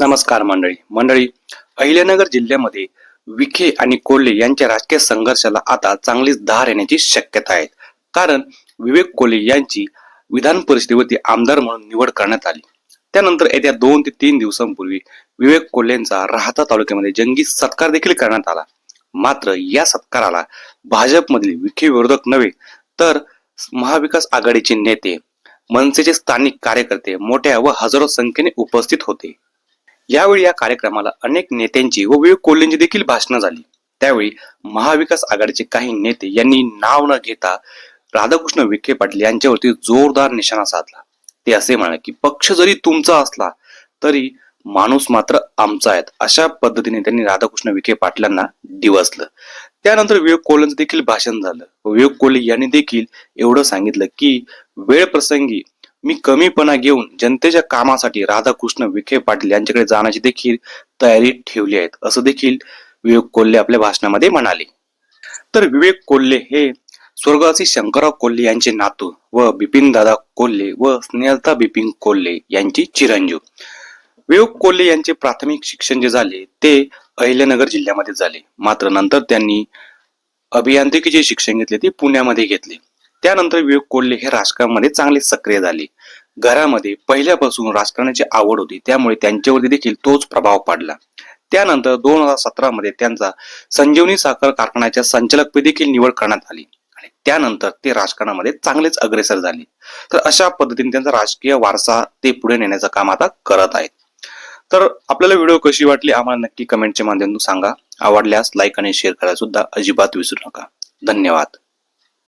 नमस्कार मंडळी अहिल्यानगर जिल्ह्यामध्ये विखे आणि कोल्हे यांच्या राजकीय संघर्षाला आता चांगलीच धार येण्याची शक्यता आहे. कारण विवेक कोल्हे यांची विधान परिषदेवरती आमदार म्हणून निवड करण्यात आली. त्यानंतर येत्या 2 ते 3 दिवसांपूर्वी विवेक कोल्हेंचा राहाता तालुक्यामध्ये जंगी सत्कार देखील करण्यात आला. मात्र या सत्काराला भाजपमधील विखे विरोधक नव्हे तर महाविकास आघाडीचे नेते, मनसेचे स्थानिक कार्यकर्ते मोठ्या व हजारो संख्येने उपस्थित होते. यावेळी या कार्यक्रमाला अनेक नेत्यांची व विवेक कोल्हेंची देखील भाषणं झाली. त्यावेळी महाविकास आघाडीचे काही नेते यांनी नाव न घेता राधाकृष्ण विखे पाटील यांच्यावरती जोरदार निशाणा साधला. ते असे म्हणाले की पक्ष जरी तुमचा असला तरी माणूस मात्र आमचा आहे. अशा पद्धतीने त्यांनी राधाकृष्ण विखे पाटलांना डिवचलं. त्यानंतर विवेक कोल्हेंचं देखील भाषण झालं. विवेक कोल्हे यांनी देखील एवढं सांगितलं की वेळ प्रसंगी मी कमीपणा घेऊन जनतेच्या कामासाठी राधाकृष्ण विखे पाटील यांच्याकडे जाण्याची देखील तयारी ठेवली आहे, असं देखील विवेक कोल्हे आपल्या भाषणामध्ये म्हणाले. तर विवेक कोल्हे हे स्वर्गवासी शंकरराव कोल्हे यांचे नातू व बिपिन दादा कोल्हे व स्नेहलता बिपिन कोल्हे यांची चिरंजीव. विवेक कोल्हे यांचे प्राथमिक शिक्षण जे झाले ते अहिल्यानगर जिल्ह्यामध्ये झाले. मात्र नंतर त्यांनी अभियांत्रिकीचे शिक्षण घेतले ते पुण्यामध्ये घेतले. त्यानंतर विवेक कोल्हे हे राजकारणामध्ये चांगले सक्रिय झाले. घरामध्ये पहिल्यापासून राजकारणाची आवड होती, त्यामुळे त्यांच्यावरती देखील तोच प्रभाव पडला. त्यानंतर 2017 मध्ये त्यांचा संजीवनी साखर कारखान्याच्या संचालकपदी देखील निवड करण्यात आली आणि त्यानंतर ते राजकारणामध्ये चांगलेच अग्रेसर झाले. तर अशा पद्धतीने त्यांचा राजकीय वारसा ते पुढे नेण्याचं काम आता करत आहेत. तर आपल्याला व्हिडिओ कशी वाटली आम्हाला नक्की कमेंटच्या माध्यमातून सांगा. आवडल्यास लाईक आणि शेअर करायला सुद्धा अजिबात विसरू नका. धन्यवाद.